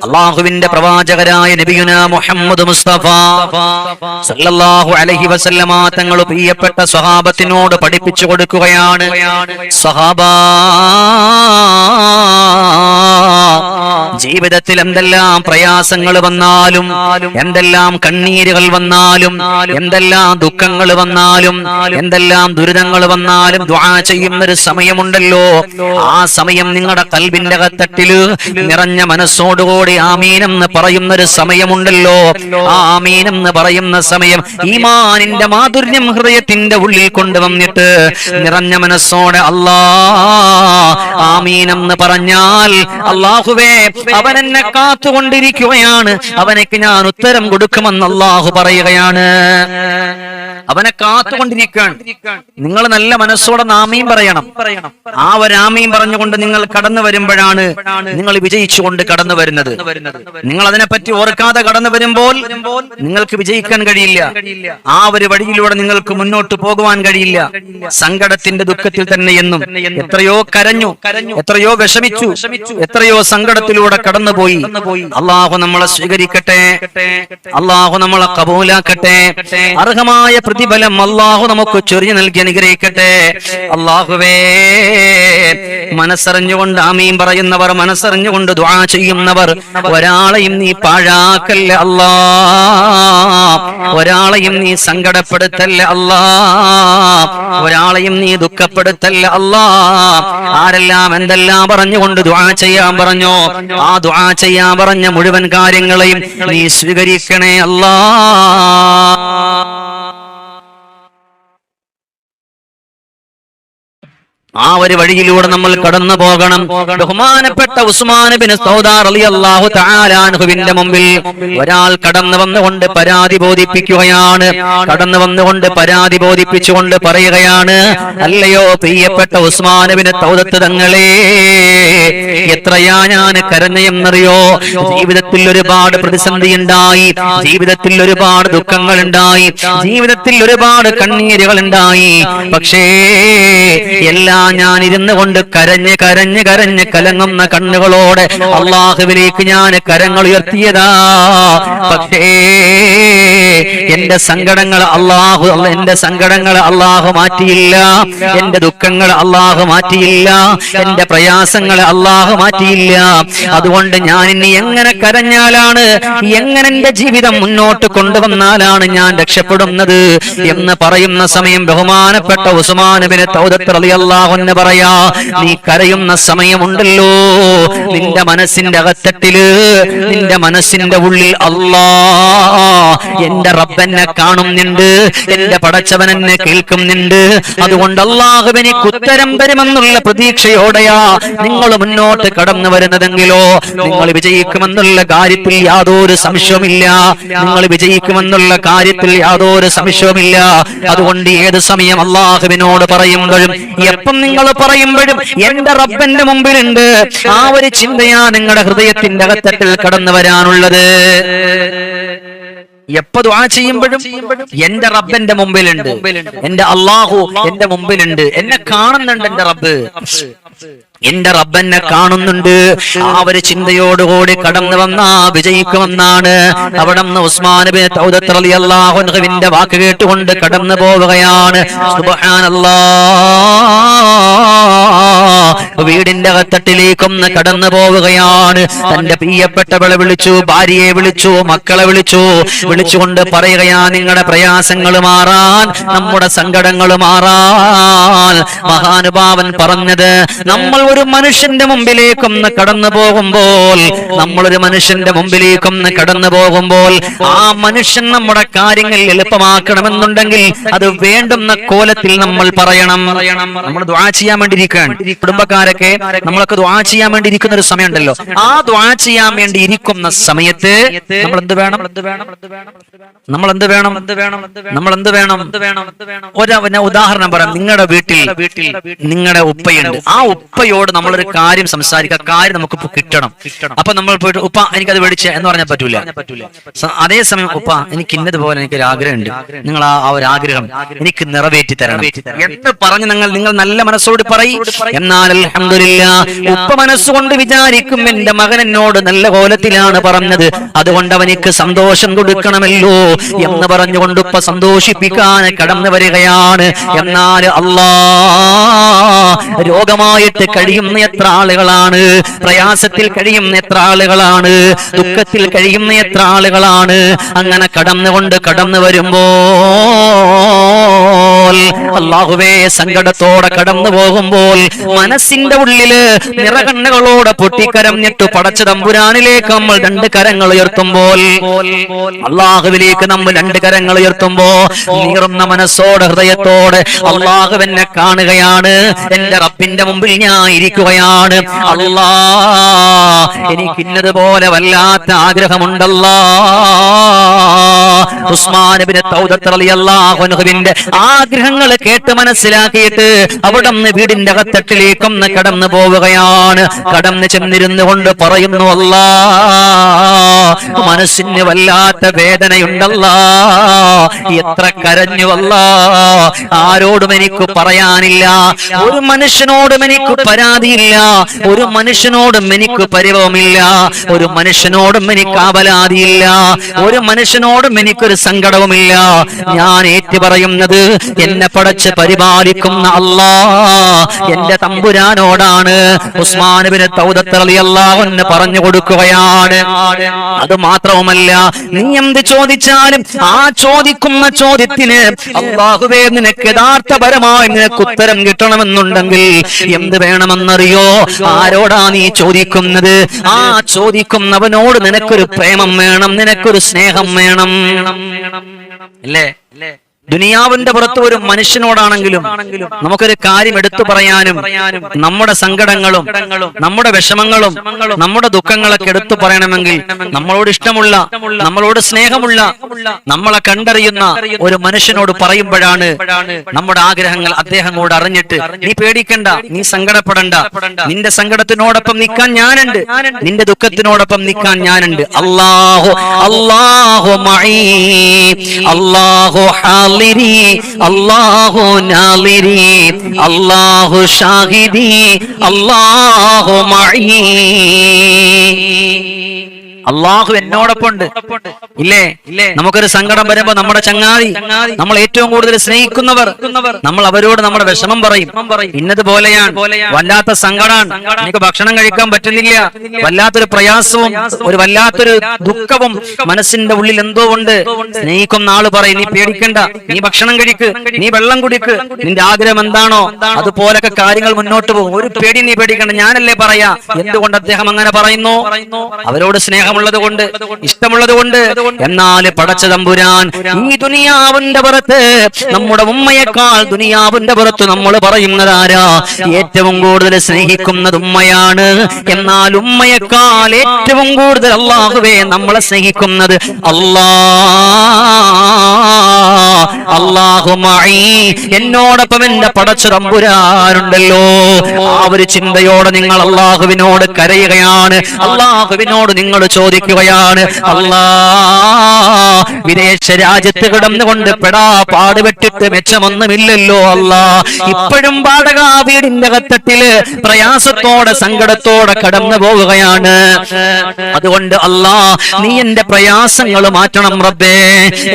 അല്ലാഹുവിന്റെ പ്രവാചകരായ നബിയുനാ മുഹമ്മദ് മുസ്തഫ സല്ലല്ലാഹു അലൈഹി വസല്ലമ തങ്ങൾ പ്രിയപ്പെട്ട സ്വഹാബത്തിനോട് പഠിപ്പിച്ചു കൊടുക്കുകയാണ്. സ്വഹാബാ, ജീവിതത്തിൽ എന്തെല്ലാം പ്രയാസങ്ങൾ വന്നാലും, എന്തെല്ലാം കണ്ണീരുകൾ വന്നാലും, എന്തെല്ലാം ദുഃഖങ്ങൾ വന്നാലും, എന്തെല്ലാം ദുരിതങ്ങൾ വന്നാലും ദുആ ചെയ്യുന്നൊരു സമയമുണ്ടല്ലോ. ആ സമയം നിങ്ങളുടെ ഖൽബിന്റെ അകത്തട്ടില് നിറഞ്ഞ മനസ്സോടുകൂടി ആമീൻ എന്ന് പറയുന്നൊരു സമയമുണ്ടല്ലോ. ആ ആമീൻ എന്ന് പറയുന്ന സമയം ഈമാനിന്റെ മാധുര്യം ഹൃദയത്തിന്റെ ഉള്ളിൽ കൊണ്ടുവന്നിട്ട് നിറഞ്ഞ മനസ്സോടെ അല്ലാ ആമീൻ എന്ന് പറഞ്ഞാൽ, അല്ലാഹുവേ അവൻ എന്നെ കാത്തുകൊണ്ടിരിക്കുകയാണ്, അവനക്ക് ഞാൻ ഉത്തരം കൊടുക്കുമെന്ന് അല്ലാഹു പറയുകയാണ്. അവനെ കാത്തുകൊണ്ടിരിക്കുകയാണ്. നിങ്ങൾ നല്ല മനസ്സോടെ ആമീൻ പറയണം. ആ ഒരു ആമീൻ പറഞ്ഞുകൊണ്ട് നിങ്ങൾ കടന്നു വരുമ്പോഴാണ് നിങ്ങൾ വിജയിച്ചുകൊണ്ട് കടന്നു വരുന്നത്. നിങ്ങൾ അതിനെപ്പറ്റി ഓർക്കാതെ കടന്നു വരുമ്പോൾ നിങ്ങൾക്ക് വിജയിക്കാൻ കഴിയില്ല. ആ ഒരു വഴിയിലൂടെ നിങ്ങൾക്ക് മുന്നോട്ട് പോകുവാൻ കഴിയില്ല. സങ്കടത്തിന്റെ ദുഃഖത്തിൽ തന്നെ എന്നും എത്രയോ കരഞ്ഞു, എത്രയോ വിഷമിച്ചു, എത്രയോ സങ്കടത്തിലൂടെ കടന്നുപോയി. അല്ലാഹു നമ്മളെ സ്വീകരിക്കട്ടെ, അല്ലാഹു നമ്മളെ കബൂലാക്കട്ടെ. അർഹമായ പ്രതിഫലം അല്ലാഹു നമുക്ക് ചൊരിഞ്ഞു നൽകി അനുഗ്രഹിക്കട്ടെ. അല്ലാഹുവേ, മനസ്സറിഞ്ഞുകൊണ്ട് ആമീൻ പറയുന്നവർ, മനസ്സറിഞ്ഞുകൊണ്ട് ദുആ ചെയ്യുന്നവർ, ഒരാളെയും നീ പാഴാക്കല്ല അല്ലാ, ഒരാളെയും നീ സങ്കടപ്പെടുത്തല്ല അല്ലാ, ഒരാളെയും നീ ദുഃഖപ്പെടുത്തല്ല അല്ലാ. ആരെല്ലാം എന്തെല്ലാം പറഞ്ഞുകൊണ്ട് ദുആ ചെയ്യാൻ പറഞ്ഞോ, ആ ദുആ ചെയ്യാൻ പറഞ്ഞ മുഴുവൻ കാര്യങ്ങളെയും നീ സ്വീകരിക്കണേ അല്ലാ. ആ ഒരു വഴിയിലൂടെ നമ്മൾ കടന്നു പോകണം. ബഹുമാനപ്പെട്ട ഉസ്മാൻ ഇബ്നു സൗദ റളിയല്ലാഹു തആല അൻഹുവിന്റെ മുമ്പിൽ ഒരാൾ കടന്നു വന്നുകൊണ്ട് പരാതി ബോധിപ്പിക്കുകയാണ്. കടന്നു വന്നുകൊണ്ട് പരാതി ബോധിപ്പിച്ചുകൊണ്ട് പറയുകയാണ്, അല്ലയോ പ്രിയപ്പെട്ട ഉസ്മാൻ ഇബ്നു സൗദ തങ്ങളെ, എത്രയാ ഞാൻ കരഞ്ഞെന്നറിയോ? ജീവിതത്തിൽ ഒരുപാട് പ്രതിസന്ധി ഉണ്ടായി, ജീവിതത്തിൽ ഒരുപാട് ദുഃഖങ്ങൾ ഉണ്ടായി, ജീവിതത്തിൽ ഒരുപാട് കണ്ണീരുകൾ ഉണ്ടായി. പക്ഷേ എല്ലാം ഞാൻ ഇരുന്നു കൊണ്ട് കരഞ്ഞ് കരഞ്ഞ് കരഞ്ഞ് കലങ്ങുന്ന കണ്ണുകളോടെ അള്ളാഹുവിലേക്ക് ഞാൻ കരങ്ങൾ ഉയർത്തിയതാ. പക്ഷേ എന്റെ സങ്കടങ്ങൾ അള്ളാഹു മാറ്റിയില്ല, എന്റെ ദുഃഖങ്ങൾ അള്ളാഹു മാറ്റിയില്ല, എന്റെ പ്രയാസങ്ങൾ അള്ളാഹു മാറ്റിയില്ല. അതുകൊണ്ട് ഞാൻ ഇനി എങ്ങനെ കരഞ്ഞാലാണ്, എങ്ങനെ എന്റെ ജീവിതം മുന്നോട്ട് കൊണ്ടുവന്നാലാണ് ഞാൻ രക്ഷപ്പെടുന്നത് എന്ന് പറയുന്ന സമയം ബഹുമാനപ്പെട്ട ഉസ്മാൻ ഇബ്നു സൗദ റളിയല്ലാഹു അൻഹു പറയാ, നീ കരയുന്ന സമയമുണ്ടല്ലോ, നിന്റെ മനസ്സിന്റെ അകത്തട്ടില്, നിന്റെ മനസ്സിന്റെ ഉള്ളിൽ അല്ലാ, എന്റെ റബ്ബെന്നെ കാണുന്നുണ്ട്, എന്റെ പടച്ചവൻ എന്നെ കേൾക്കുന്നുണ്ട്. അതുകൊണ്ട് അല്ലാഹുവിനിക്ക് ഉത്തരം വരുമെന്നുള്ള പ്രതീക്ഷയോടെയാ നിങ്ങൾ മുന്നോട്ട് കടന്നു വരുന്നതെങ്കിലോ നിങ്ങൾ വിജയിക്കുമെന്നുള്ള കാര്യത്തിൽ യാതൊരു സംശയവുമില്ല, നിങ്ങൾ വിജയിക്കുമെന്നുള്ള കാര്യത്തിൽ യാതൊരു സംശയവുമില്ല. അതുകൊണ്ട് ഏത് സമയം അല്ലാഹുവിനോട് പറയുമ്പോഴും, എപ്പം നിങ്ങൾ പറയുമ്പോഴും എന്റെ റബ്ബന്റെ മുമ്പിലുണ്ട്, ആ ഒരു ചിന്തയാ നിങ്ങളുടെ ഹൃദയത്തിന്റെ അകത്തട്ടിൽ കടന്നു വരാനുള്ളത്. എപ്പോ ദുആ ചെയ്യുമ്പോഴും എന്റെ റബ്ബന്റെ മുമ്പിലുണ്ട്, എന്റെ അല്ലാഹു എന്റെ മുമ്പിലുണ്ട്, എന്നെ കാണുന്നുണ്ട് എന്റെ റബ്ബ്, എന്റെ റബ്ബെന്നെ കാണുന്നുണ്ട്. ആ ഒരു ചിന്തയോടുകൂടി കടന്നു വന്നാ വിജയിക്കുമെന്നാണ്. അവിടെ നിന്ന് ഉസ്മാൻ ഇബ്നു സൗദ റളിയല്ലാഹു അൻഹുവിന്റെ വാക്ക് കേട്ടുകൊണ്ട് കടന്നു പോവുകയാണ്. സുബ്ഹാനല്ലാഹ്, വീടിന്റെ അകത്തട്ടിലേക്കൊന്ന് കടന്നു പോവുകയാണ്. തന്റെ പ്രിയപ്പെട്ടവളെ വിളിച്ചു, ഭാര്യയെ വിളിച്ചു, മക്കളെ വിളിച്ചുകൊണ്ട് പറയുകയാ, നിങ്ങളുടെ പ്രയാസങ്ങൾ മാറാൻ, നമ്മുടെ സങ്കടങ്ങൾ മാറാൻ മഹാനുഭാവൻ പറഞ്ഞത്, നമ്മൾ ഒരു മനുഷ്യന്റെ മുമ്പിലേക്കൊന്ന് കടന്നു പോകുമ്പോൾ, നമ്മളൊരു മനുഷ്യന്റെ മുമ്പിലേക്കൊന്ന് കടന്നു പോകുമ്പോൾ ആ മനുഷ്യൻ നമ്മുടെ കാര്യങ്ങൾ എളുപ്പമാക്കണമെന്നുണ്ടെങ്കിൽ അത് വേണ്ടുന്ന കോലത്തിൽ നമ്മൾ പറയണം. നമ്മൾ ദുആ ചെയ്യാൻ വേണ്ടി ഇരിക്കുകയാണ്, കുടുംബക്കാരൊക്കെ നമ്മളൊക്കെ ദുആ ചെയ്യാൻ വേണ്ടി ഇരിക്കുന്ന ഒരു സമയമുണ്ടല്ലോ. ആ ദുആ ചെയ്യാൻ വേണ്ടി ഇരിക്കുന്ന സമയത്ത് നമ്മൾ എന്ത് വേണം? ഒരു ഉദാഹരണം പറയാം. നിങ്ങളുടെ വീട്ടിൽ നിങ്ങളുടെ ഉപ്പയുണ്ട്. ആ ഉപ്പയോട് ഉപ്പയോട് നമ്മളൊരു കാര്യം സംസാരിക്കുക, കാര്യം നമുക്ക് കിട്ടണം. അപ്പൊ നമ്മൾ പോയിട്ട് ഉപ്പ എനിക്കത് മേടിച്ച എന്ന് പറഞ്ഞാൽ പറ്റൂല. അതേസമയം ഉപ്പ എനിക്ക് ഇന്നതുപോലെ എനിക്കൊരു ആഗ്രഹമുണ്ട്, നിങ്ങൾ ആ ഒരു ആഗ്രഹം എനിക്ക് നിറവേറ്റി തരണം എന്ന് പറഞ്ഞ് നിങ്ങൾ നല്ല മനസ്സോട് പറയും. എന്നാൽ അൽഹംദുലില്ലാഹ് ഉപ്പ മനസ്സുകൊണ്ട് വിചാരിക്കും എന്റെ മകൻ എന്നോട് നല്ല കോലത്തിലാണ് പറഞ്ഞത്, അതുകൊണ്ട് അവനിക്ക് സന്തോഷം കൊടുക്കണമല്ലോ എന്ന് പറഞ്ഞുകൊണ്ട് ഉപ്പ സന്തോഷിപ്പിക്കാൻ കടന്നു വരികയാണ്. എന്നാൽ അല്ലാഹ് രോഗമായിട്ട് കഴിയുന്ന എത്ര ആളുകളാണ്, പ്രയാസത്തിൽ കഴിയുന്ന എത്ര ആളുകളാണ്, ദുഃഖത്തിൽ കഴിയുന്ന എത്ര ആളുകളാണ്. അങ്ങനെ കടന്നു വരുമ്പോൾ അല്ലാഹുവേ സങ്കടത്തോടെ കടന്നു പോകുമ്പോൾ മനസ്സിന്റെ ഉള്ളില് നിറകണ്ണുകളോടെ പൊട്ടിക്കരഞ്ഞിട്ട് പടച്ച തമ്പുരാനിലേക്ക് നമ്മൾ രണ്ട് കരങ്ങൾ ഉയർത്തുമ്പോൾ, അള്ളാഹുവിലേക്ക് നമ്മൾ രണ്ട് കരങ്ങൾ ഉയർത്തുമ്പോ നീറുന്ന മനസ്സോടെ ഹൃദയത്തോടെ അള്ളാഹു എന്നെ കാണുകയാണ്, എന്റെ റബ്ബിന്റെ മുമ്പിൽ ഞാൻ ഇരിക്കുകയാണ്. അല്ലാ എനിക്ക് ഇന്നതുപോലെ വല്ലാത്ത ആഗ്രഹമുണ്ടല്ലാ. ഉസ്മാൻ ഇബ്നു തൗദത്ത് റളിയല്ലാഹു അൻഹുവിന്റെ ആഗ്രഹങ്ങൾ കേട്ട് മനസ്സിലാക്കിയിട്ട് അവിടുന്ന് വീടിന്റെ അകത്തട്ടിലേക്കൊന്ന് കടന്നു പോവുകയാണ്. കടന്നു ചെന്നിരുന്നു കൊണ്ട് പറയുന്നു, അല്ലാ മനസ്സിന് വല്ലാത്ത വേദനയുണ്ടല്ലാ, എത്ര കരഞ്ഞു അല്ലാ, ആരോടും എനിക്ക് പറയാനില്ല, ഒരു മനുഷ്യനോടും എനിക്ക് പരാതിയില്ല, ഒരു മനുഷ്യനോടും എനിക്ക് പരിഭവമില്ല, ഒരു മനുഷ്യനോടും എനിക്ക് ആവലാതിയില്ല, ഒരു മനുഷ്യനോടും എനിക്കൊരു സങ്കടവുമില്ല. ഞാൻ ഏറ്റു പറയുന്നത് എന്നെ പടച്ച് പരിപാലിക്കുന്ന അല്ലാ എന്റെ തമ്പുരാനോടാണ്. ഉസ്മാൻ ഇബ്നു തൗദത്ത് റളിയല്ലാഹു അൻഹു പറഞ്ഞു കൊടുക്കുകയാണ്. അത് മാത്രവുമല്ല, നീ എന്ത് ചോദിച്ചാലും ആ ചോദിക്കുന്ന ചോദ്യത്തിന് അല്ലാഹുവേ നിനക്ക് യഥാർത്ഥപരമായി നിനക്ക് ഉത്തരം കിട്ടണമെന്നുണ്ടെങ്കിൽ എന്ത് വേണമെന്നറിയോ? ആരോടാ നീ ചോദിക്കുന്നത്? ആ ചോദിക്കുന്നവനോട് നിനക്കൊരു പ്രേമം വേണം, നിനക്കൊരു സ്നേഹം വേണം, അല്ലേ? ദുനിയാവിന്റെ പുറത്ത് ഒരു മനുഷ്യനോടാണെങ്കിലും നമുക്കൊരു കാര്യം എടുത്തു പറയാനും നമ്മുടെ സങ്കടങ്ങളും നമ്മുടെ വിഷമങ്ങളും നമ്മുടെ ദുഃഖങ്ങളൊക്കെ എടുത്തു പറയണമെങ്കിൽ നമ്മളോട് ഇഷ്ടമുള്ള, നമ്മളോട് സ്നേഹമുള്ള, നമ്മളെ കണ്ടറിയുന്ന ഒരു മനുഷ്യനോട് പറയുമ്പോഴാണ് നമ്മുടെ ആഗ്രഹങ്ങൾ അദ്ദേഹം കൂടെ അറിഞ്ഞിട്ട് നീ പേടിക്കണ്ട, നീ സങ്കടപ്പെടണ്ട, നിന്റെ സങ്കടത്തിനോടൊപ്പം നിൽക്കാൻ ഞാനുണ്ട്, നിന്റെ ദുഃഖത്തിനോടൊപ്പം നിൽക്കാൻ ഞാനുണ്ട്. അല്ലാഹു അല്ലാഹു മഈ, അല്ലാഹു അല്ലാഹു നാളിരി, അല്ലാഹു ഷാഹിദി, അല്ലാഹു മഈ. അള്ളാഹു എന്നോടൊപ്പം ഉണ്ട്, ഇല്ലേ? നമുക്കൊരു സങ്കടം വരുമ്പോ നമ്മുടെ ചങ്ങാതി, നമ്മൾ ഏറ്റവും കൂടുതൽ സ്നേഹിക്കുന്നവർ, നമ്മൾ അവരോട് നമ്മുടെ വിഷമം പറയും. ഇന്നതുപോലെയാണ്, വല്ലാത്ത സങ്കടമാണ്, എനിക്ക് ഭക്ഷണം കഴിക്കാൻ പറ്റുന്നില്ല, വല്ലാത്തൊരു പ്രയാസവും ഒരു വല്ലാത്തൊരു ദുഃഖവും മനസ്സിന്റെ ഉള്ളിൽ എന്തോ ഉണ്ട്. സ്നേഹിക്കുന്ന ആള് പറയും, നീ പേടിക്കണ്ട, നീ ഭക്ഷണം കഴിക്ക്, നീ വെള്ളം കുടിക്ക്, നിന്റെ ആഗ്രഹം എന്താണോ അതുപോലൊക്കെ കാര്യങ്ങൾ മുന്നോട്ട് പോകും. ഒരു പേടി നീ പേടിക്കണ്ട, ഞാനല്ലേ പറയാ. എന്തുകൊണ്ട് അദ്ദേഹം അങ്ങനെ പറയുന്നു? അവരോട് സ്നേഹം ഉള്ളത് കൊണ്ട്, ഇഷ്ടമുള്ളത് കൊണ്ട്. എന്നാൽ പടച്ച തമ്പുരാൻ ഈ ദുനിയാവിന്റെ പുറത്ത് നമ്മുടെ ഉമ്മയേക്കാൾ ദുനിയാവിന്റെ പുറത്ത് നമ്മൾ പറയുന്നത് ആരാ? ഏറ്റവും കൂടുതൽ സ്നേഹിക്കുന്നത് ഉമ്മയാണ്. എന്നാൽ ഉമ്മയേക്കാൾ ഏറ്റവും കൂടുതൽ അല്ലാഹുവേ നമ്മളെ സ്നേഹിക്കുന്നത് അല്ലാഹു മഈ, എന്നോടൊപ്പം എന്റെ പടച്ച തമ്പുരാനുണ്ടല്ലോ. ആ ഒരു ചിന്തയോടെ നിങ്ങൾ അല്ലാഹുവിനോട് കരയുകയാണ്, അല്ലാഹുവിനോട് നിങ്ങൾ ചോദിക്കുകയാണ്. അല്ലാ, വിദേശ രാജ്യത്ത് കിടന്നുകൊണ്ട് പെടാ പാടുപെട്ടിട്ട് മെച്ചമൊന്നുമില്ലല്ലോ അല്ലാ, ഇപ്പോഴും വാടക വീടിന്റെ അകത്തട്ടില് പ്രയാസത്തോടെ സങ്കടത്തോടെ കടന്നു പോവുകയാണ്. അതുകൊണ്ട് അല്ലാ, നീ എന്റെ പ്രയാസങ്ങൾ മാറ്റണം റബ്ബേ,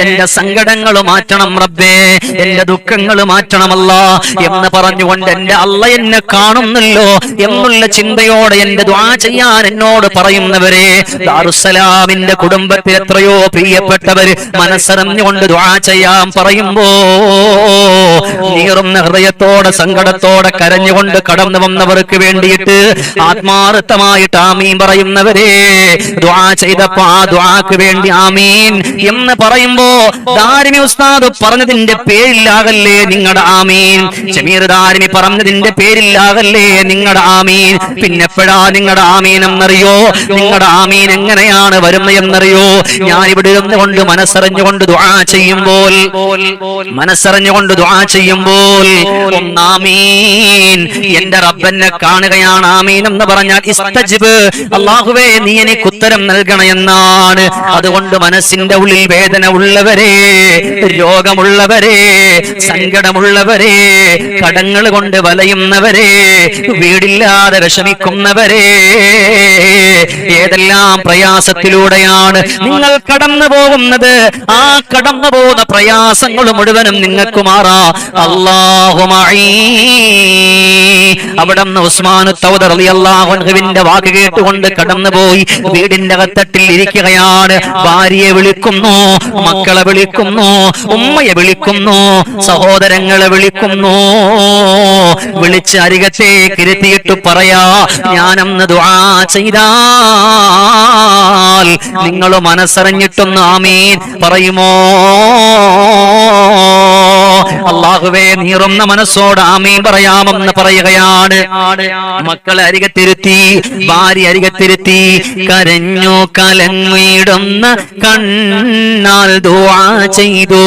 എന്റെ സങ്കടങ്ങൾ മാറ്റണം റബ്ബേ, എന്റെ ദുഃഖങ്ങൾ മാറ്റണമല്ലാ എന്ന് പറഞ്ഞുകൊണ്ട് എന്റെ അല്ല എന്നെ കാണുന്നല്ലോ എന്നുള്ള ചിന്തയോടെ എന്റെ ദുആ ചെയ്യാൻ എന്നോട് പറയുന്നവരെ, ദാറുസ്സലാമിന്റെ കുടുംബത്തിൽ എത്രയോ പ്രിയപ്പെട്ടവര് മനസ്സറിഞ്ഞുകൊണ്ട് ദുആ ചെയ്യാൻ പറയുമ്പോ നീറുന്ന ഹൃദയത്തോടെ സങ്കടത്തോടെ കരഞ്ഞുകൊണ്ട് കടന്നു വന്നവർക്ക് വേണ്ടിയിട്ട് ആത്മാർത്ഥമായിട്ട് ആമീൻ പറയുന്നവരെ, ദുആ ചെയ്തപ്പോ ആ ദുആക്ക് വേണ്ടി ആമീൻ എന്ന് പറയുമ്പോ ദാരിമി ഉസ്താദ് പറഞ്ഞതിന്റെ പേരിലാകല്ലേ നിങ്ങളുടെ ആമീൻ, ജമീർ ദാരിമി പറഞ്ഞതിന്റെ പേരിലാകല്ലേ നിങ്ങളുടെ ആമീൻ. പിന്നെപ്പോഴാ നിങ്ങളുടെ ആമീൻ എന്നറിയോ? നിങ്ങളുടെ ആമീൻ എങ്ങനെയാണ് വരുന്നത് എന്നറിയോ? ഞാൻ ഇവിടെ ഇരുന്നുകൊണ്ട് മനസ്സറിഞ്ഞുകൊണ്ട് ദുആ ചെയ്യുമ്പോൾ ആമീൻ, എന്റെ റബ്ബെന്നെ കാണുകയാണ്. ആമീൻ എന്ന് പറഞ്ഞാൽ ഇസ്തജിബ്, അല്ലാഹുവേ നീ എനിക്ക് ഉത്തരം നൽകണമെന്നാണ്. അതുകൊണ്ട് മനസ്സിന്റെ ഉള്ളിൽ വേദന ഉള്ളവരെ, രോഗമുള്ളവരെ, സങ്കടമുള്ളവരെ, കടങ്ങൾ കൊണ്ട് വലയുന്നവരെ, വീടില്ലാതെ വിഷമിക്കുന്നവരെ, ഏതെല്ലാം പ്രയാസത്തിലൂടെയാണ് നിങ്ങൾ കടന്നു പോകുന്നത്, ആ കടന്നു പോകുന്ന പ്രയാസങ്ങൾ മുഴുവനും നിങ്ങൾക്ക് മാറാ. അല്ലാഹു മഈ. അവിടുന്ന് ഉസ്മാൻ തൗദ റളിയല്ലാഹു അൻഹുവിന്റെ വാക്ക് കേട്ടുകൊണ്ട് കടന്നുപോയി വീടിന്റെ അകത്തട്ടിൽ ഇരിക്കുകയാണ്. ഭാര്യയെ വിളിക്കുന്നു, മക്കളെ വിളിക്കുന്നു, ഉമ്മയെ വിളിക്കുന്നു, സഹോദരങ്ങളെ വിളിക്കുന്നു. വിളിച്ച് അരികത്തേക്ക് ഇരുത്തിയിട്ട് പറയാ, ഞാനന്ന് ദുആ ചെയ്താൽ നിങ്ങൾ മനസ്സറിഞ്ഞിട്ടൊന്ന് ആമീൻ പറയുമോ? അല്ലാഹുവേ നീറുന്ന മനസ്സോട് ആമീൻ പറയാമെന്ന് പറയുകയാണ്. മക്കളെ അരികത്തിരുത്തി, ഭാര്യ അരികത്തിരുത്തി, കരഞ്ഞു കലങ്ങിടുന്ന കണ്ണാൽ ദുആ ചെയ്തു,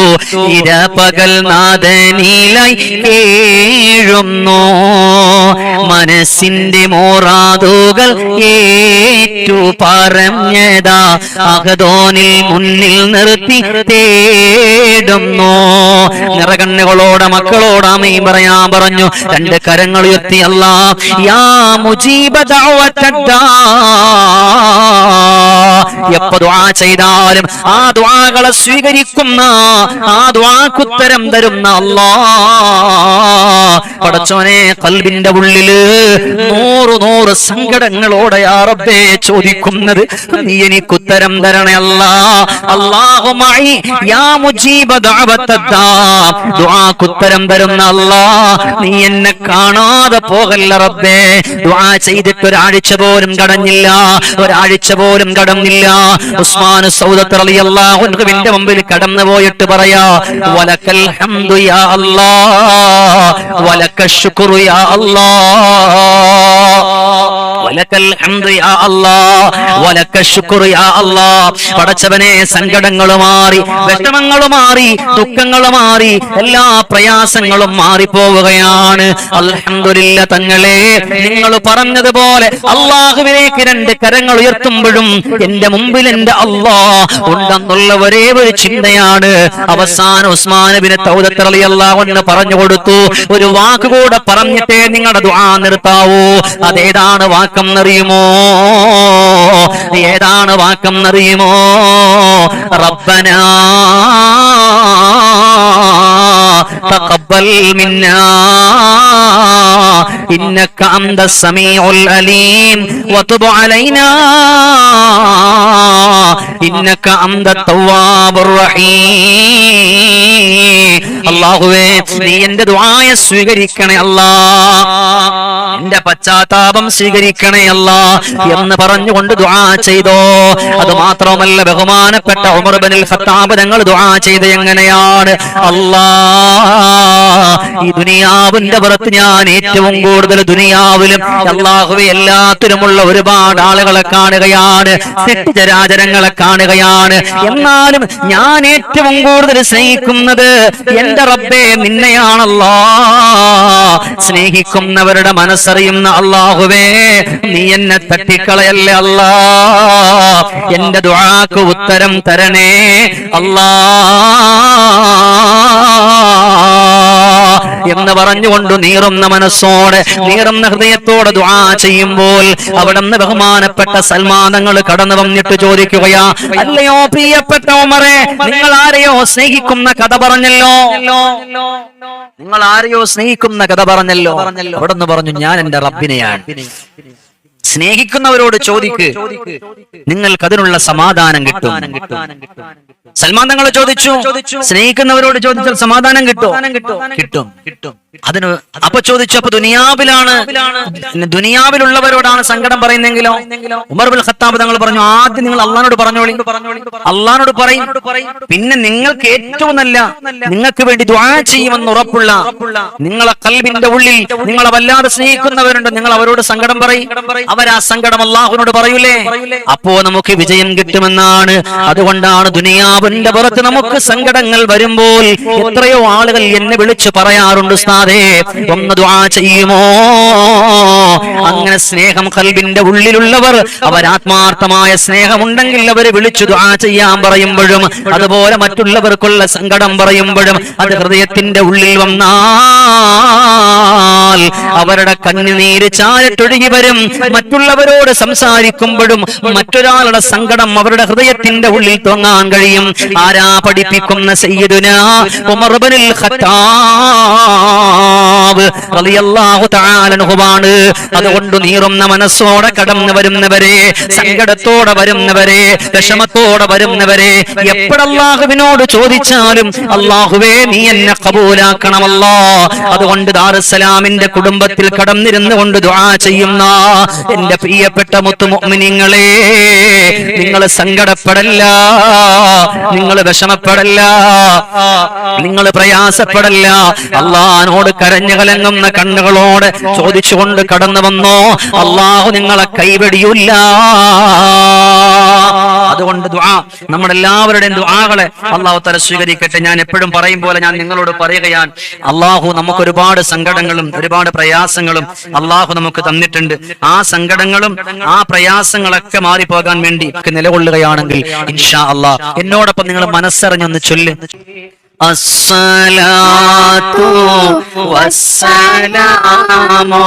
ഇരപകൽ നാദനിലായി കേഴുന്നു, മനസ്സിന്റെ മോറാതുകൾ ഏറ്റു പറഞ്ഞതാ, അഹദോനിൽ മുന്നിൽ നിർത്തി തേടുന്നു. നിറകണ്ണുകളോടെ മക്കളോട് ആമീൻ പറയാൻ പറഞ്ഞു. രണ്ട് കരങ്ങൾ ഉയർത്തി അല്ലാഹ് യാ മുജീബ ദഅവത്തദ്ദാ, എപ്പോ ദുആ ചെയ്താലും ആ ദുആകളെ സ്വീകരിക്കുന്ന, ആ ദുആക്ക് ഉത്തരം തരുന്ന അല്ലാഹ്. പടച്ചോനെ, ഖൽബിന്റെ ഉള്ളില് നൂറ് സങ്കടങ്ങളോടെ യാ റബ്ബേ ചോദിക്കുന്നത്, നീ എനിക്ക് ഉത്തരം തരണേ അല്ലാഹ്. അല്ലാഹു മഈ യാ മുജീബ ദഅവത്തദ്ദാ, ദുആക്ക് ഉത്തരം തരുന്ന അല്ലാഹ്, നീ എന്നെ കാണാതെ പോകല്ല റബ്ബേ. ദുആ ചെയ്തിട്ട് ഒരാഴ്ച പോലും കടന്നില്ല, ഒരാഴ്ച പോലും കടന്നില്ല. ഉസ്മാൻ സൗദത്ത് റളിയല്ലാഹു അൻഹുവിന്റെ മുമ്പിൽ കടന്നു പോയിട്ട് പറയാ, വലക്കൽ ഹംദു യാ അല്ലാഹ്, വലക്കൽ ശുക്റു യാ അല്ലാഹ്, വലക്കൽ ഹംദു യാ അല്ലാഹ്, വലക്കൽ ശുക്റു യാ അല്ലാഹ്. പടച്ചവനെ, സങ്കടങ്ങൾ മാറി, വിഷമങ്ങൾ മാറി, ദുഃഖങ്ങൾ മാറി, എല്ലാ പ്രയാസങ്ങളും മാറിപ്പോവുകയാണ്. അൽഹംദുലില്ലാ തങ്ങളെ, നിങ്ങൾ പറഞ്ഞതുപോലെ അല്ലാഹുവിലേക്ക് രണ്ട് കരങ്ങൾ ഉയർത്തുമ്പോഴും എന്റെ മുമ്പിൽ എന്റെ അല്ലാഹ് ഉണ്ടെന്നുള്ള ഒരേ ഒരു ചിന്തയാണ്. അവസാനം ഉസ്മാൻ ഇബ്നു തൗദത്ത് റളിയല്ലാഹു അൻഹു പറഞ്ഞു കൊടുത്തു, ഒരു വാക്ക് കൂടെ പറഞ്ഞിട്ടേ നിങ്ങളുടെ ദുആ നിർത്താവൂ. അതേതാണ് വാക്കെന്നറിയുമോ? ഏതാണ് വാക്കെന്നറിയുമോ? റബ്ബനാ തഖബ്ബൽ മിന്നാ ഇന്നക അൻതസ് സമീഉൽ അലീം വതുബ് അലൈനാ ഇന്നക അൻതത് തവ്വാബുർ റഹീം. അല്ലാഹുവേ, നീ എന്റെ ദുആയെ സ്വീകരിക്കണേ അല്ലാഹ്, എന്റെ പശ്ചാത്താപം സ്വീകരിക്കണേ അല്ലാഹ് എന്ന് പറഞ്ഞുകൊണ്ട് ദുആ ചെയ്തോ. അത് മാത്രമല്ല, ബഹുമാനപ്പെട്ട ഉമർ ഇബ്നുൽ ഖത്താബ് തങ്ങൾ ദുആ ചെയ്ത് എങ്ങനെയാണ്? അല്ലാഹ്, ഈ ദുനിയാവിന്റെ പുറത്ത് ഞാൻ ഏറ്റവും കൂടുതൽ ദുനിയാവിലും അല്ലാഹുവേ എല്ലാത്തിലുമുള്ള ഒരുപാട് ആളുകളെ കാണുകയാണ്, സൃഷ്ടിചരാചരങ്ങളെ കാണുകയാണ്. എന്നാലും ഞാൻ ഏറ്റവും കൂടുതൽ സ്നേഹിക്കുന്നത് എന്റെ റബ്ബേ നിന്നെയാണല്ലോ. സ്നേഹിക്കുന്നവരുടെ മനസ്സറിയുന്ന അല്ലാഹുവേ, നീ എന്നെ തട്ടിക്കളയല്ലേ അല്ലാഹ്, എന്റെ ദുആക്ക് ഉത്തരം തരണേ അല്ലാഹ് എന്ന് പറഞ്ഞുകൊണ്ട് നീറുന്ന മനസ്സോടെ, നീറുന്ന ഹൃദയത്തോടെ ദുആ ചെയ്യുമ്പോൾ അവിടുന്ന് ബഹുമാനപ്പെട്ട സൽമാൻ തങ്ങൾ കടന്നു വന്നിട്ട് ചോദിക്കുകയാ, അല്ലയോ പ്രിയപ്പെട്ട ഉമറേ, നിങ്ങൾ ആരെയോ സ്നേഹിക്കുന്ന കഥ പറഞ്ഞല്ലോ, നിങ്ങൾ ആരെയോ സ്നേഹിക്കുന്ന കഥ പറഞ്ഞല്ലോ. അവിടുന്ന് പറഞ്ഞു, ഞാൻ എന്റെ റബ്ബിനെയാണ്. സ്നേഹിക്കുന്നവരോട് ചോദിക്ക്, നിങ്ങൾക്ക് അതിനുള്ള സമാധാനം കിട്ടും. സൽമാൻ തങ്ങൾ ചോദിച്ചു, സ്നേഹിക്കുന്നവരോട് ചോദിച്ചാൽ സമാധാനം കിട്ടും? കിട്ടും. അതിന് അപ്പൊ ചോദിച്ചു, അപ്പൊ ദുനിയാവിലുള്ളവരോടാണ് സങ്കടം പറയുന്നെങ്കിലോ? ഉമർ ഇബ്നുൽ ഖത്താബ് തങ്ങൾ പറഞ്ഞു, ആദ്യം നിങ്ങൾ അള്ളാഹ്നോട് പറഞ്ഞോളി, അള്ളാഹ്നോട് പറയും, പിന്നെ നിങ്ങൾക്ക് ഏറ്റവും നല്ല, നിങ്ങൾക്ക് വേണ്ടി ദുആ ചെയ്യുമെന്ന് ഉറപ്പുള്ള, നിങ്ങളെ ഖൽബിന്റെ ഉള്ളിൽ നിങ്ങളെ വല്ലാതെ സ്നേഹിക്കുന്നവരുണ്ട്, നിങ്ങൾ അവരോട് സങ്കടം പറയും, അവരാ സങ്കടം അള്ളാഹുവിനോട് പറയൂലേ, അപ്പോ നമുക്ക് വിജയം കിട്ടുമെന്നാണ്. അതുകൊണ്ടാണ് ദുനിയാവിന്റെ പുറത്ത് നമുക്ക് സങ്കടങ്ങൾ വരുമ്പോൾ എത്രയോ ആളുകൾ എന്നെ വിളിച്ചു പറയാറുണ്ട്, ഉസ്താദേ ഒന്ന് ദുആ ചെയ്യുമോ? അങ്ങനെ സ്നേഹം ഖൽബിന്റെ ഉള്ളിലുള്ളവർ, അവർ ആത്മാർത്ഥമായ സ്നേഹമുണ്ടെങ്കിൽ അവർ വിളിച്ചു ദുആ ചെയ്യാൻ പറയുമ്പോഴും, അതുപോലെ മറ്റുള്ളവർക്കുള്ള സങ്കടം പറയുമ്പോഴും, അത് ഹൃദയത്തിന്റെ ഉള്ളിൽ വന്നാൽ അവരുടെ കണ്ണുനീര് ചാരട്ടൊഴുകി വരും. മറ്റുള്ളവരോട് സംസാരിക്കുമ്പോഴും മറ്റൊരാളുടെ സങ്കടം അവരുടെ ഹൃദയത്തിന്റെ ഉള്ളിൽ തോന്നാൻ കഴിയും. ആരാ പഠിപ്പിക്കുന്ന? സയ്യിദുനാ ഉമർ ഇബ്നുൽ ഖത്താബ് റളിയല്ലാഹു തആല അൻഹുവാണ്. അതുകൊണ്ട് നീറുന്ന മനസ്സോടെ കടന്നു വരുന്നവരെ, സങ്കടത്തോടെ വരുന്നവരെ, വിഷമത്തോടെ വരുന്നവരെ എപ്പോഴല്ലാഹുവിനോട് ചോദിച്ചാലും അല്ലാഹുവേ നീ എന്നെ കബൂലാക്കണമല്ലോ. അതുകൊണ്ട് ദാറുസ്സലാമിന്റെ കുടുംബത്തിൽ കടന്നിരുന്നു കൊണ്ട് ദുആ ചെയ്യുന്ന എന്റെ പ്രിയപ്പെട്ട മുത്തു മുഅ്മിനീങ്ങളെ, നിങ്ങൾ സങ്കടപ്പെടല്ല, നിങ്ങൾ വിഷമപ്പെടല്ല, നിങ്ങൾ പ്രയാസപ്പെടല്ല. അള്ളാഹിനോട് കരഞ്ഞു കലങ്ങുന്ന കണ്ണുകളോടെ ചോദിച്ചുകൊണ്ട് കടന്നു വന്നോ, അള്ളാഹു നിങ്ങളെ കൈവെടിയില്ല. അതുകൊണ്ട് ദുആ, നമ്മളെല്ലാവരുടെയും ദുആകളെ അള്ളാഹു തആല സ്വീകരിക്കട്ടെ. ഞാൻ എപ്പോഴും പറയും പോലെ ഞാൻ നിങ്ങളോട് പറയുകയാണ്, അള്ളാഹു നമുക്ക് ഒരുപാട് സങ്കടങ്ങളും ഒരുപാട് പ്രയാസങ്ങളും അള്ളാഹു നമുക്ക് തന്നിട്ടുണ്ട്. ആ സങ്കടങ്ങളും ആ പ്രയാസങ്ങളൊക്കെ മാറിപ്പോകാൻ വേണ്ടി നിലകൊള്ളുകയാണെങ്കിൽ ഇൻഷാ അള്ളാഹ് എന്നോടൊപ്പം നിങ്ങൾ മനസ്സറിഞ്ഞൊന്ന് ചൊല്ല്. അസ്സലാത്തു വസ്സലാമു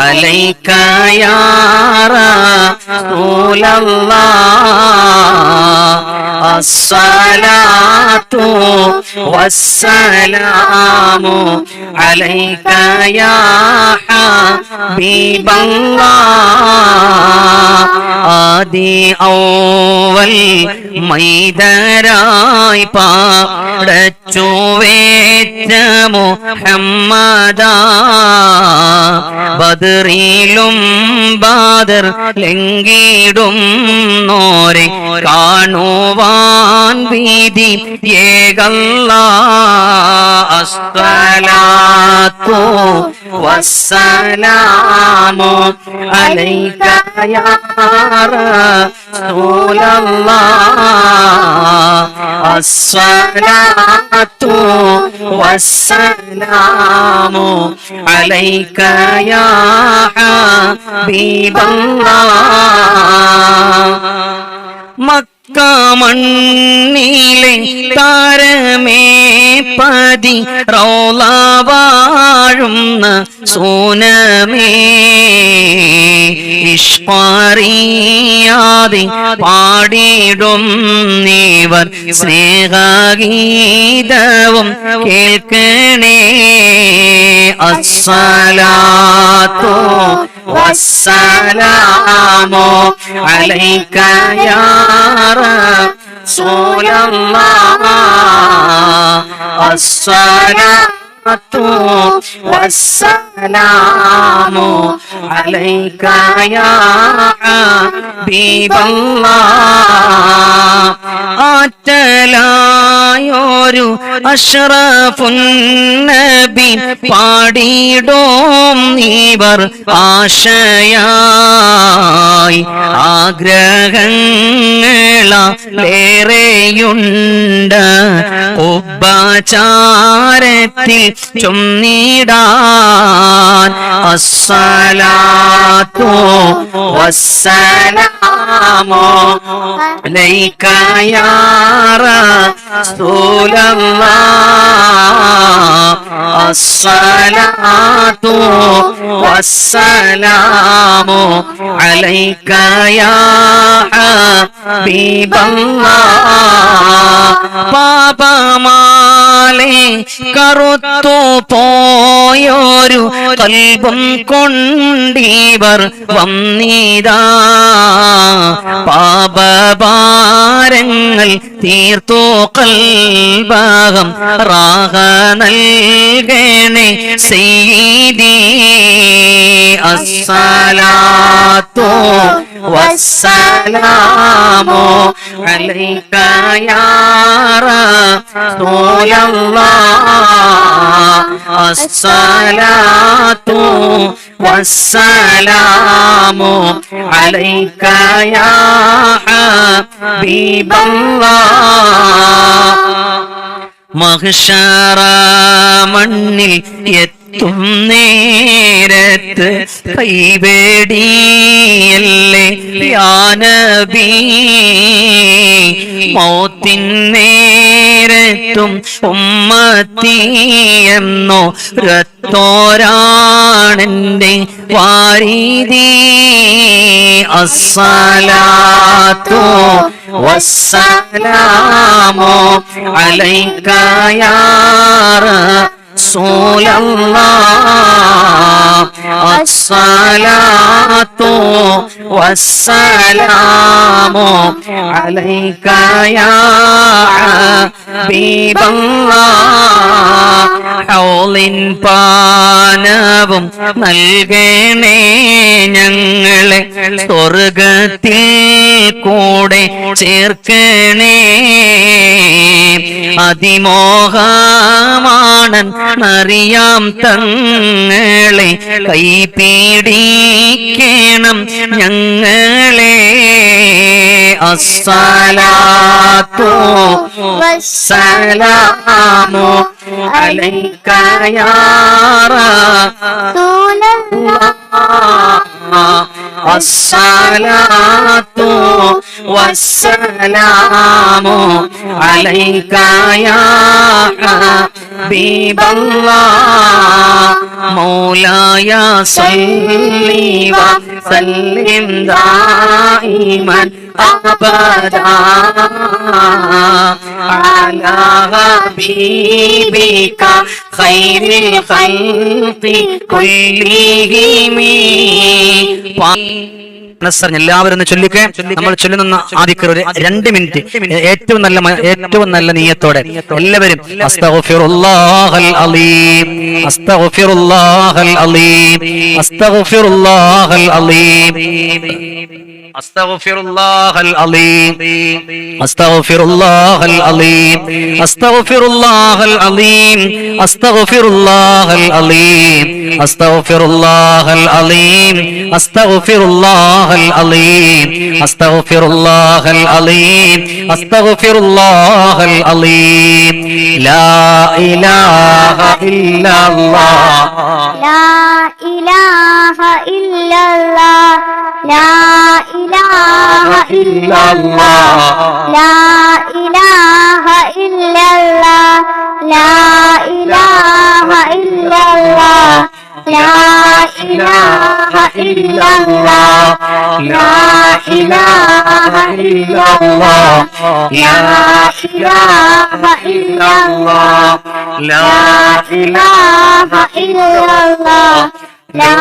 അലൈക യാ റസൂലല്ലാഹ്. അസ്സലാത്തു വസ്സലാമു അലൈക യാ ഹബീബല്ലാഹ്. ആദി ഔവൽ മൈദരായി പാടച്ചുവേറ്റ മുഹമ്മദാ. ബദറിലും ബാദർ ലംഘിടും നോരെ കാണുവാൻ വീതി ഏകല്ലാഹ്. അസ്സലാത്തു വസ്സലാമു അലൈക യാ റസൂലല്ലാഹ്. അസ്സലാത്തു വസ്സലാമു അലൈക യാ ഹബീബല്ലാഹ്. മക്ക മണ്ണിലെ താരമേ പതി റൗള വാഴുന്ന സോനമേ, ഇഷ്ഖറിയാതെ പാടിടും നീവർ സ്നേഹഗീതവും കേൾക്കണേ. അസ്സലാത്തു വസ്സലാമു അലൈക യാ റസൂലല്ലാഹ്. അസ്സലാത്തു വസ്സലാമു അലൈക യാ ഹബീബല്ലാഹ്. ആറ്റലായൊരു അഷ്റഫുൻ നബി പാടിടും നീവർ ആശയായി. ആഗ്രഹങ്ങളേറെയുണ്ട് ഉപചാരത്തിൽ ചൊന്നിടാൻ. അസ്സലാത്തു വസ്സലാമു അലൈക യാ റസൂലല്ലാഹ്. അസ്സലാത്തു വസ്സലാമു അലൈക യാ ഹബീബല്ലാഹ്. പാപമാലെ കറുത്തു പോയൊരു കൽബും കൊണ്ടിവർ വന്നിതാ. പാപഭാരങ്ങൾ ഞങ്ങൾ തീർത്തു കൽബാകം റാഹ നൽകണേ സയ്യിദി അസ്സലാത്തു വസ്സലാമു അലൈക യാ റസൂലല്ലാഹ് അസ്സലാത്തു വസ്സലാമു അലൈക യാ ഹബീബല്ലാഹ് മഹ്ശറ മണ്ണിൽ എത്തും നേരത്ത് കൈവേടിയല്ലേ യാ നബി മൗത്തിൻ നേരത്തും ഉമ്മത്തി എന്നോ രത്തോരാണെന്റെ വാരീതി അസ്സലാത്തു വസ്സലാമു അലൈക യാ റസൂലല്ലാഹ് അസ്സലാത്തു വസ്സലാമു അലൈക യാ ഹബീബല്ലാഹ് ഹൗലിൻ പാനവും നൽകണേ ഞങ്ങളെ സ്വർഗത്തിൽ കൂടെ ചേർക്കണേ അതിമോഹമാണൻ അറിയാം തങ്ങളെ കൈപിടിക്കണം ഞങ്ങളെ അസ്സലാത്തു വസ്സലാമു അലൈക യാ റസൂലല്ലാഹ് അസ്സലാത്തു വസ്സലാമു അലൈക യാ ഹബീബല്ലാഹ് മൗലായ സല്ലി വസല്ലിം ദായിമൻ അബദാ അലാ ഹബീബിക ഖൈറിൽ ഖൽഖി കുല്ലിഹിം എല്ലാവരും ഒന്ന് ചൊല്ലിക്കേ. നമ്മൾ ചൊല്ലുന്ന ആദ്യത്തെ ഒരു 2 മിനിറ്റ് ഏറ്റവും നല്ല നീയത്തോടെ എല്ലാവരും അസ്തഗ്ഫിറുല്ലാഹൽ അലീം അസ്തഗ്ഫിറുല്ലാഹൽ അലീം അസ്തഗ്ഫിറുല്ലാഹൽ അലീം അസ്തഗ്ഫിറുല്ലാഹൽ അലീം അസ്തഗ്ഫിറുല്ലാഹൽ അലീം അസ്തഗ്ഫിറുല്ലാഹൽ അലീം അസ്തഗ്ഫിറുല്ലാഹൽ അലീം അസ്തഗ്ഫിറുല്ലാഹൽ അലീം അസ്തഗ്ഫിറുല്ലാഹൽ അലീം അസ്തഗ്ഫിറുല്ലാഹൽ അലീം അസ്തഗ്ഫിറുല്ലാഹൽ അലീം ലാ ഇലാഹ ഇല്ലല്ലാഹ് ലാ ഇലാഹ ഇല്ലല്ലാഹ് ലാ ഇലാഹ ഇല്ലല്ലാഹ് ലാ ഇലാഹ ഇല്ലല്ലാഹ് ലാ ഇലാഹ ഇല്ലല്ലാഹ് ലാ ഇലാഹ ഇല്ലല്ലാഹ് ലാ ഇലാഹ ഇല്ലല്ലാഹ് ലാ ഇലാഹ ഇല്ലല്ലാഹ് ലാ ഇലാഹ ഇല്ലല്ലാഹ് ലാ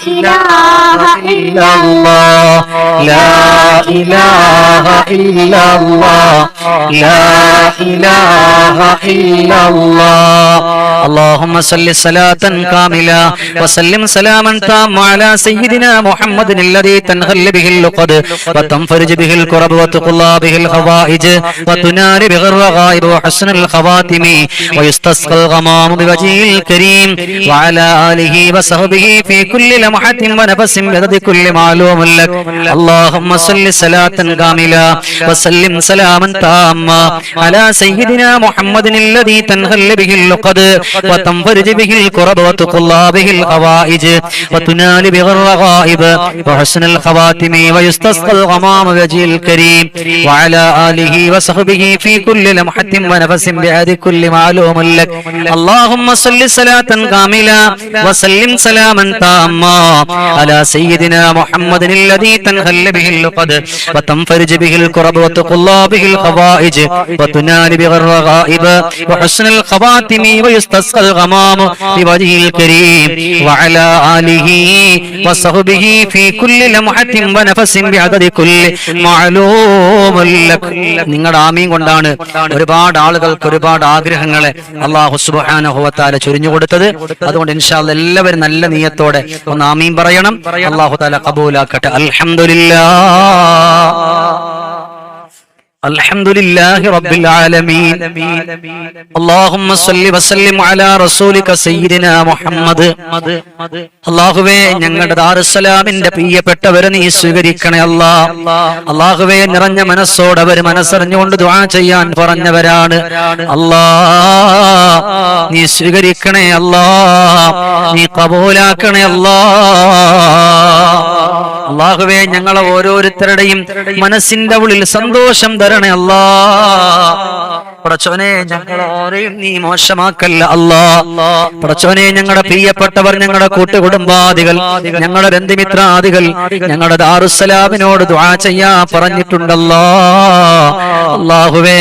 ഇലാഹ ഇല്ലല്ലാഹ് ലാ ഇലാഹ ഇല്ലല്ലാഹ് ലാ ഇലാഹ ഇല്ലല്ലാഹ് اللهم صل صلاة كاملة وسلم سلاما تاما على سيدنا محمد الذي تنحل به اللقد وتنفرج به الكرب وتقضى به الحوائج وتنال به الرغائب وحسن الخواتم ويستسقى الغمام بوجهه الكريم وعلى آله وصحبه في كل لمحة ونفس بعدد كل معلوم لك اللهم صل صلاة كاملة وسلم سلاما تاما على سيدنا محمد الذي تنحل به اللقد وتنفرج به الكرب وتقضى به الحوائج وتنال به الرغائب وحسن الخواتم ويستسقى الغمام بوجهه الكريم وعلى آله وصحبه في كل لمحة ونفس بعدد كل معلوم لك اللهم صل صلاة كاملة وسلم سلاما سلاما تاما على سيدنا محمد الذي تنحل به اللقد وتنفرج به الكرب وتقضى به الحوائج وتنال به الرغائب وحسن الخواتم ويستسقى الغمام بوجهه الكريم وعلى آله وصحبه في كل لمحة ونفس بعدد كل معلوم لك. നിങ്ങളുടെ ആമീൻ കൊണ്ടാണ് ഒരുപാട് ആളുകൾക്ക് ഒരുപാട് ആഗ്രഹങ്ങളെ അല്ലാഹു സുബ്ഹാനഹു വ തആല ചൊരിഞ്ഞു കൊടുത്തത്. അതുകൊണ്ട് ഇൻഷാ അല്ലാഹ് എല്ലാവരും നല്ല നിയ്യത്തോടെ ഒന്ന് ആമീൻ പറയണം. അല്ലാഹു തആല ഖബൂലാക്കട്ടെ. അൽഹംദുലില്ലാഹി റബ്ബിൽ ആലമീൻ. അല്ലാഹുമ്മ സ്വല്ലി വസല്ലിം അലാ റസൂലിക സയ്യിദിനാ മുഹമ്മദ്. അല്ലാഹുവേ, ഞങ്ങളുടെ ദാറുസ്സലാമിന്റെ പ്രിയപ്പെട്ടവരെ നീ സ്വീകരിക്കണേ അല്ലാഹ്. അല്ലാഹുവേ, നിറഞ്ഞ മനസ്സോടെ അവർ മനസ്സറിഞ്ഞുകൊണ്ട് ദുആ ചെയ്യാൻ പറഞ്ഞവരാണ്. അല്ലാഹ് നീ സ്വീകരിക്കണേ അല്ലാഹ്, നീ ഖബൂലാക്കണേ അല്ലാഹ്. അല്ലാഹുവേ, ഞങ്ങളെ ഓരോരുത്തരുടെയും മനസ്സിന്റെ ഉള്ളിൽ സന്തോഷം തരണേ അല്ലാഹ്. പടച്ചോനെ, ഞങ്ങളെ ആരെയും നീ മോശമാക്കല്ല അല്ലാഹ്. പടച്ചോനെ, ഞങ്ങളുടെ പ്രിയപ്പെട്ടവർ, ഞങ്ങളുടെ കൂട്ടുകുടുംബാദികൾ, ഞങ്ങളുടെ ബന്ധുമിത്രാദികൾ ഞങ്ങളുടെ ദാറുസ്സലാമിനോട് ദുആ ചെയ്യാ പറഞ്ഞിട്ടുണ്ടല്ലോ. അല്ലാഹുവേ,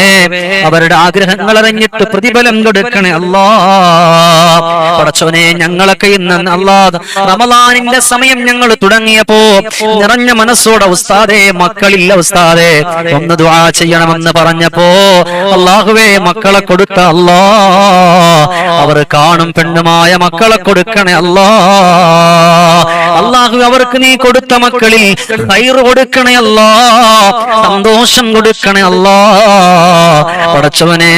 അവരുടെ ആഗ്രഹങ്ങൾ അറിഞ്ഞിട്ട് പ്രതിഫലം കൊടുക്കണേ അല്ലാഹ്. പടച്ചോനെ, ഞങ്ങളൊക്കെ ഇന്ന് അല്ലാഹ് റമളാനിന്റെ സമയം ഞങ്ങൾ തുടങ്ങിയപ്പോ നിറഞ്ഞ മനസ്സോടെ ഉസ്താദേ, മക്കളില്ല ഉസ്താദേ, ഒന്ന് ദുആ ചെയ്യണമെന്ന് പറഞ്ഞപ്പോ അല്ലാഹുവേ, മക്കളെ കൊടുത്ത അല്ലാഹ്, അവർ കാണും പെണ്ണുമായ മക്കളെ കൊടുക്കണേ അല്ലാഹ്. അല്ലാഹു, അവർക്ക് നീ കൊടുത്ത മക്കളിൽ ഖൈർ കൊടുക്കണേ അല്ലാഹ്, സന്തോഷം കൊടുക്കണേ അല്ലാഹ്. പടച്ചവനെ,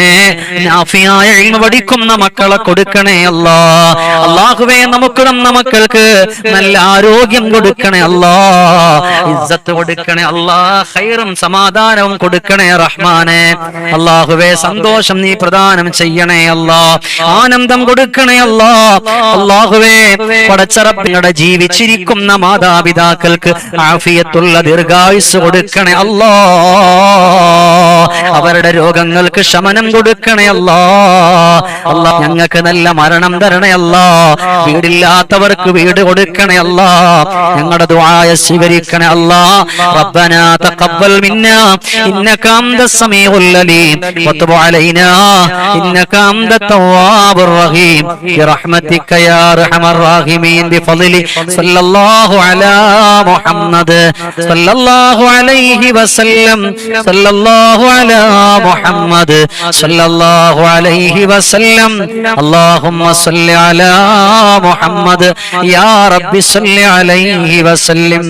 നാഫിയായ ഇൽമ പഠിക്കുന്ന മക്കളെ കൊടുക്കണേ അല്ലാഹ്. അല്ലാഹുവേ, നമുക്ക് തന്ന മക്കൾക്ക് നല്ല ആരോഗ്യം കൊടുക്കണേ അല്ലാഹ്, ഇസ്സത്ത് കൊടുക്കണേ അല്ലാഹ്, ഖൈറും സമാധാനവും കൊടുക്കണേ റഹ്മാനെ. അല്ലാഹുവേ, സന്തോഷം നീ പ്രദാനം ചെയ്യണേ അല്ലാഹ്, ആനന്ദം കൊടുക്കണേ അല്ലാഹ്. അല്ലാഹുവേ, പടച്ചറപ്പിങ്ങളുടെ ജീവിച്ചിരിക്കുന്ന മാതാപിതാക്കൾക്ക് ആഫിയത്തുള്ള ദീർഘായുസ് കൊടുക്കണേ അല്ലാഹ്, അവരുടെ രോഗങ്ങൾക്ക് ശമനം കൊടുക്കണേ അല്ലാഹ്. അല്ലാഹ്, ഞങ്ങൾക്ക് നല്ല മരണം തരണേ അല്ലാഹ്, വീടില്ലാത്തവർക്ക് വീട് കൊടുക്കണേ അല്ലാഹ്, ഞങ്ങളുടെ ദുആയ സ്വീകരിക്കണേ അല്ലാഹ്. റബ്ബനാ തഖബ്ബൽ മിന്നാ ഇന്നക അൻതസ് സമീഉൽ അലീം വതുബ് അലൈനാ ഇന്നക അൻതത് തവ്വാബുർ റഹീം ബിറഹ്മതിക യാ അർഹമർ റഹീമീൻ ബിഫളിലി സല്ലല്ലാഹു അലാ മുഹമ്മദ് സല്ലല്ലാഹു അലൈഹി വസല്ലം സല്ലല്ലാഹു അലാ മുഹമ്മദ് സല്ലല്ലാഹു അലൈഹി വസല്ലം. അല്ലാഹുമ്മ സ്വല്ലി അലാ മുഹമ്മദ് യാ റബ്ബി സ്വല്ലി അലൈഹി വസല്ലം.